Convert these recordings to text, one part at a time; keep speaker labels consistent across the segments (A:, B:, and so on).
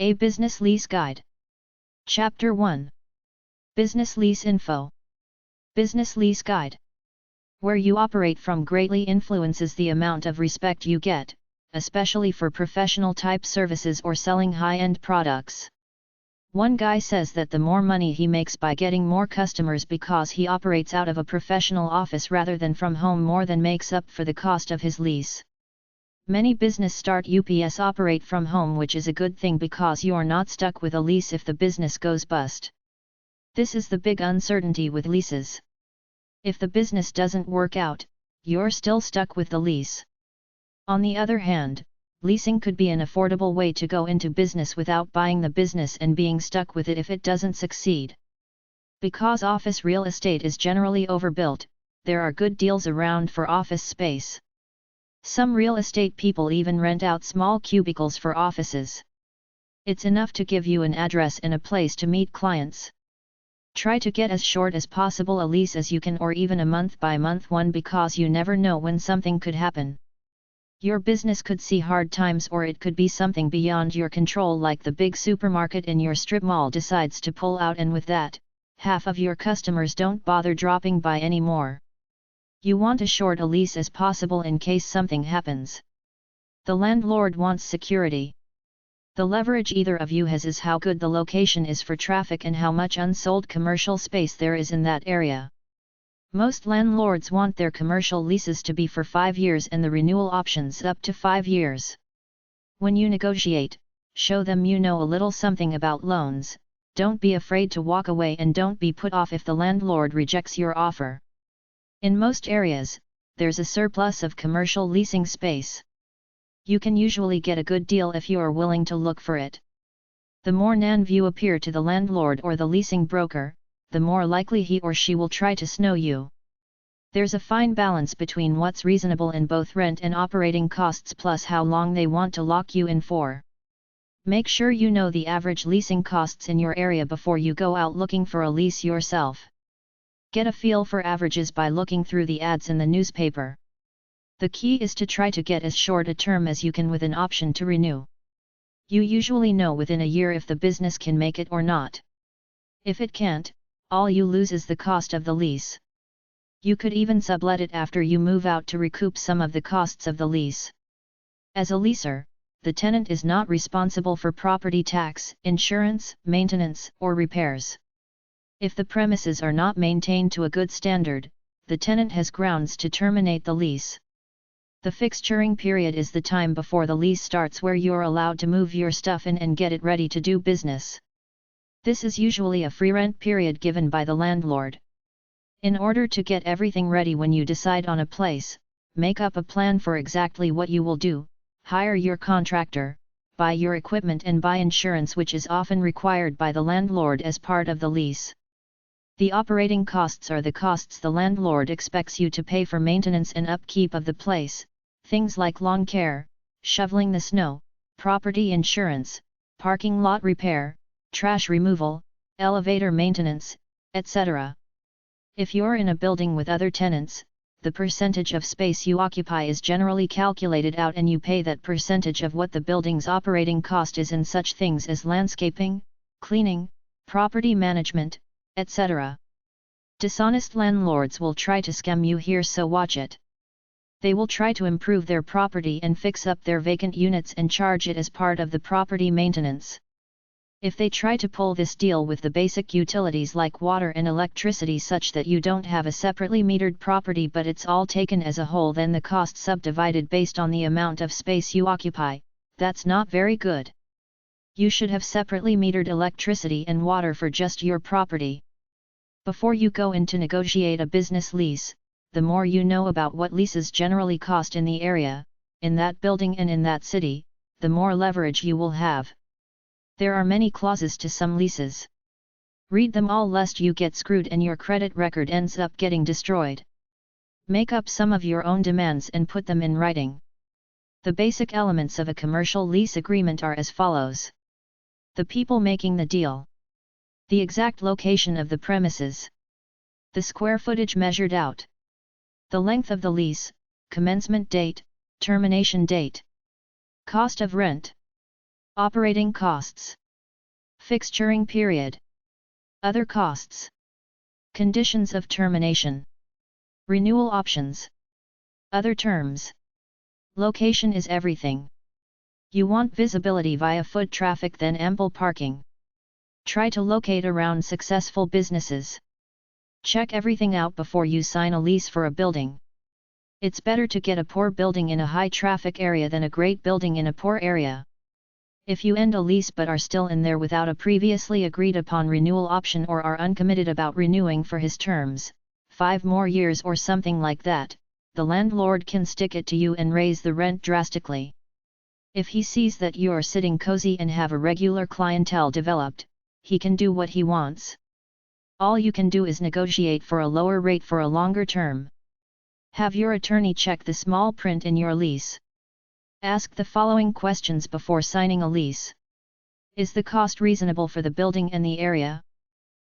A: A Business Lease Guide. Chapter 1. Business Lease Info. Business Lease Guide. Where you operate from greatly influences the amount of respect you get, especially for professional type services or selling high-end products. One guy says that the more money he makes by getting more customers because he operates out of a professional office rather than from home more than makes up for the cost of his lease. Many business start UPS operate from home, which is a good thing because you're not stuck with a lease if the business goes bust. This is the big uncertainty with leases. If the business doesn't work out, you're still stuck with the lease. On the other hand, leasing could be an affordable way to go into business without buying the business and being stuck with it if it doesn't succeed. Because office real estate is generally overbuilt, there are good deals around for office space. Some real estate people even rent out small cubicles for offices. It's enough to give you an address and a place to meet clients. Try to get as short as possible a lease as you can, or even a month-by-month one, because you never know when something could happen. Your business could see hard times, or it could be something beyond your control, like the big supermarket in your strip mall decides to pull out, and with that, half of your customers don't bother dropping by anymore. You want as short a lease as possible in case something happens. The landlord wants security. The leverage either of you has is how good the location is for traffic and how much unsold commercial space there is in that area. Most landlords want their commercial leases to be for 5 years and the renewal options up to 5 years. When you negotiate, show them you know a little something about loans. Don't be afraid to walk away, and don't be put off if the landlord rejects your offer. In most areas, there's a surplus of commercial leasing space. You can usually get a good deal if you are willing to look for it. The more non you appear to the landlord or the leasing broker, the more likely he or she will try to snow you. There's a fine balance between what's reasonable in both rent and operating costs plus how long they want to lock you in for. Make sure you know the average leasing costs in your area before you go out looking for a lease yourself. Get a feel for averages by looking through the ads in the newspaper. The key is to try to get as short a term as you can with an option to renew. You usually know within a year if the business can make it or not. If it can't, all you lose is the cost of the lease. You could even sublet it after you move out to recoup some of the costs of the lease. As a leaser, the tenant is not responsible for property tax, insurance, maintenance, or repairs. If the premises are not maintained to a good standard, the tenant has grounds to terminate the lease. The fixturing period is the time before the lease starts, where you're allowed to move your stuff in and get it ready to do business. This is usually a free rent period given by the landlord. In order to get everything ready when you decide on a place, make up a plan for exactly what you will do, hire your contractor, buy your equipment, and buy insurance, which is often required by the landlord as part of the lease. The operating costs are the costs the landlord expects you to pay for maintenance and upkeep of the place, things like lawn care, shoveling the snow, property insurance, parking lot repair, trash removal, elevator maintenance, etc. If you're in a building with other tenants, the percentage of space you occupy is generally calculated out, and you pay that percentage of what the building's operating cost is in such things as landscaping, cleaning, property management, etc. Dishonest landlords will try to scam you here, so watch it. They will try to improve their property and fix up their vacant units and charge it as part of the property maintenance. If they try to pull this deal with the basic utilities like water and electricity such that you don't have a separately metered property but it's all taken as a whole, then the cost subdivided based on the amount of space you occupy, that's not very good. You should have separately metered electricity and water for just your property. Before you go in to negotiate a business lease, the more you know about what leases generally cost in the area, in that building and in that city, the more leverage you will have. There are many clauses to some leases. Read them all lest you get screwed and your credit record ends up getting destroyed. Make up some of your own demands and put them in writing. The basic elements of a commercial lease agreement are as follows. The people making the deal. The exact location of the premises. The square footage measured out. The length of the lease, commencement date, termination date. Cost of rent. Operating costs. Fixturing period. Other costs. Conditions of termination. Renewal options. Other terms. Location is everything. You want visibility via foot traffic, then ample parking. Try to locate around successful businesses. Check everything out before you sign a lease for a building. It's better to get a poor building in a high traffic area than a great building in a poor area. If you end a lease but are still in there without a previously agreed upon renewal option or are uncommitted about renewing for his terms, 5 more years or something like that, the landlord can stick it to you and raise the rent drastically. If he sees that you are sitting cozy and have a regular clientele developed, he can do what he wants. All you can do is negotiate for a lower rate for a longer term. Have your attorney check the small print in your lease. Ask the following questions before signing a lease. Is the cost reasonable for the building and the area?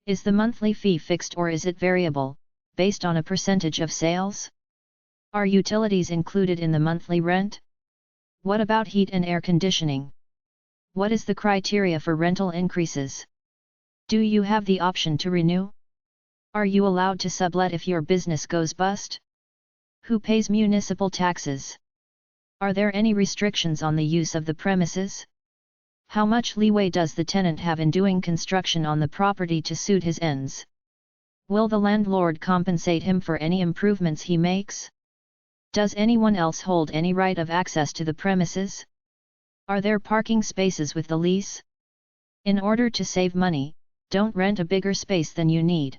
A: Is the monthly fee fixed or is it variable, based on a percentage of sales? Are utilities included in the monthly rent? What about heat and air conditioning? What is the criteria for rental increases? Do you have the option to renew? Are you allowed to sublet if your business goes bust? Who pays municipal taxes? Are there any restrictions on the use of the premises? How much leeway does the tenant have in doing construction on the property to suit his ends? Will the landlord compensate him for any improvements he makes? Does anyone else hold any right of access to the premises? Are there parking spaces with the lease? In order to save money, don't rent a bigger space than you need.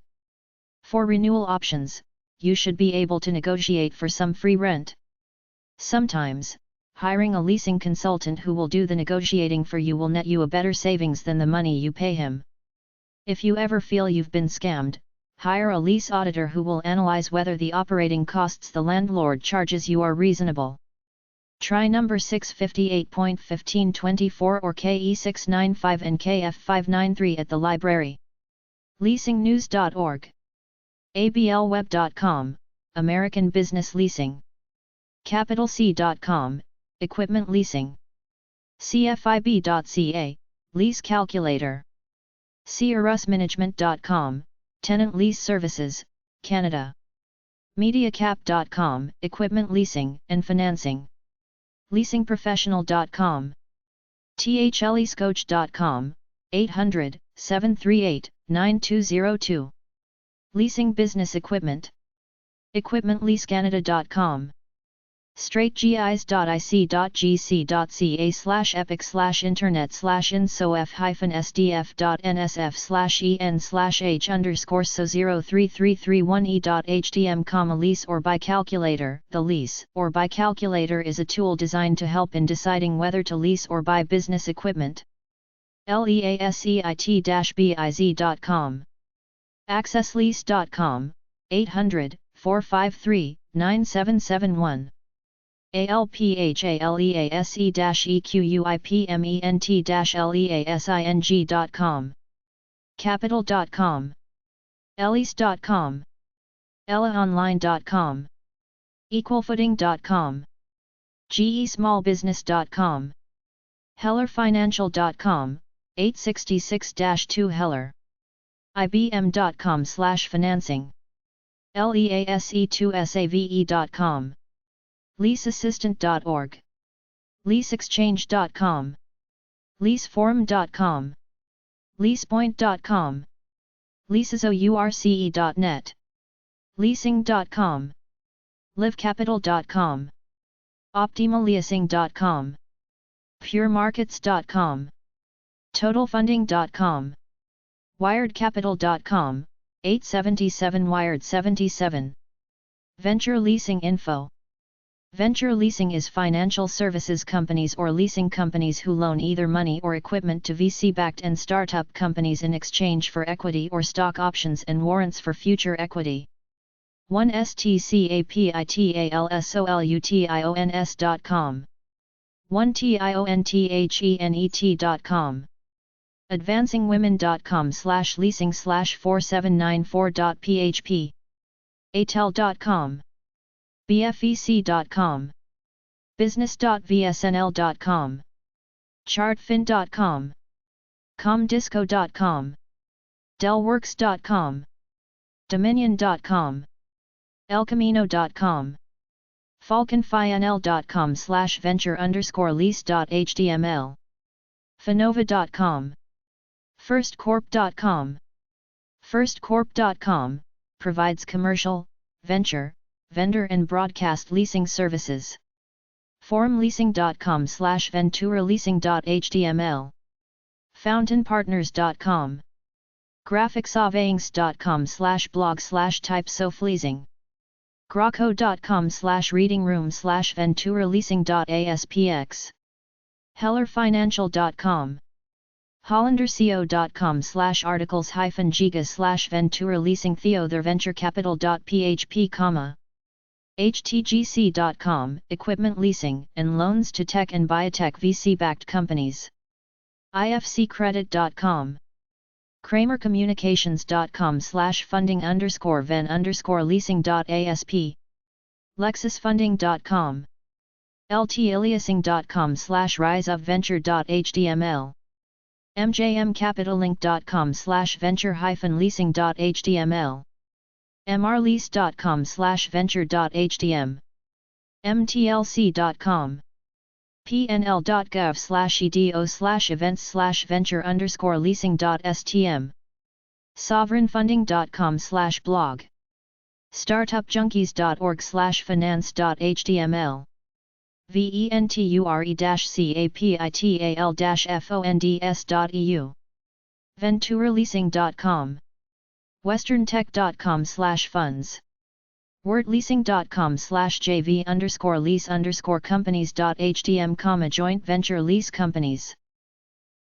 A: For renewal options, you should be able to negotiate for some free rent. Sometimes, hiring a leasing consultant who will do the negotiating for you will net you a better savings than the money you pay him. If you ever feel you've been scammed, hire a lease auditor who will analyze whether the operating costs the landlord charges you are reasonable. Try number 658.1524 or KE695 and KF593 at the library. Leasingnews.org. ablweb.com, American Business Leasing. CapitalC.com, Equipment Leasing. CFIB.ca, Lease Calculator. CRUSmanagement.com, Tenant Lease Services, Canada. MediaCap.com, Equipment Leasing and Financing. LeasingProfessional.com. THLeasecoach.com, 800-738-9202. Leasing Business Equipment. EquipmentLeaseCanada.com. straightgis.ic.ca/epic/internet/in/sof-sdf.nsf/en/so033331e.htm, lease or buy calculator. The lease or buy calculator is a tool designed to help in deciding whether to lease or buy business equipment. leaseit-biz.com. accesslease.com, 800-453-9771. alphalease-equipment-leasing.com. Capital.com. Ellease.com. ellaonline.com. equalfooting.com. gesmallbusiness.com. hellerfinancial.com, 866-2 Heller. ibm.com/financing. lease2save.com. leaseassistant.org. leaseexchange.com. leaseforum.com. leasepoint.com. leasesource.net. leasing.com. livecapital.com. optimalleasing.com. puremarkets.com. totalfunding.com. wiredcapital.com, 877 Wired 77. Venture Leasing Info. Venture leasing is financial services companies or leasing companies who loan either money or equipment to VC-backed and startup companies in exchange for equity or stock options and warrants for future equity. 1stcapitalsolutions.com. 1tionthenet.com. advancingwomen.com/leasing/4794.php. atel.com. bfec.com. business.vsnl.com. Chartfin.com, Comdisco.com, Dellworks.com, Dominion.com, ElCamino.com, FalconFinL.com/venture_lease.html, Finova.com, FirstCorp.com. FirstCorp.com provides commercial, venture, vendor and broadcast leasing services. ForumLeasing.com/VenturaLeasing.html, FountainPartners.com, GraphicsAvings.com/blog/typesofleasing, Graco.com/readingroom/VenturaLeasing.aspx, HellerFinancial.com, HollanderCO.com/articles-gigas/Ventura Leasing TheotherVentureCapital.php, HTGC.com, equipment leasing and loans to tech and biotech VC-backed companies, IFCcredit.com, KramerCommunications.com/funding_ven_leasing.asp, LexusFunding.com, LTaliasing.com/riseofventure.html, MJMCapitalLink.com/venture-leasing.html, MRLease.com/venture.htm, MTLC.com, PNL.gov/edo/events/venture_leasing.stm, SovereignFunding.com/blog, StartupJunkies.org/finance.html, venture-capital-fonds.eu, VenturaLeasing.com, westerntech.com/funds, wordleasing.com/jv_lease_companies.htm, joint venture lease companies.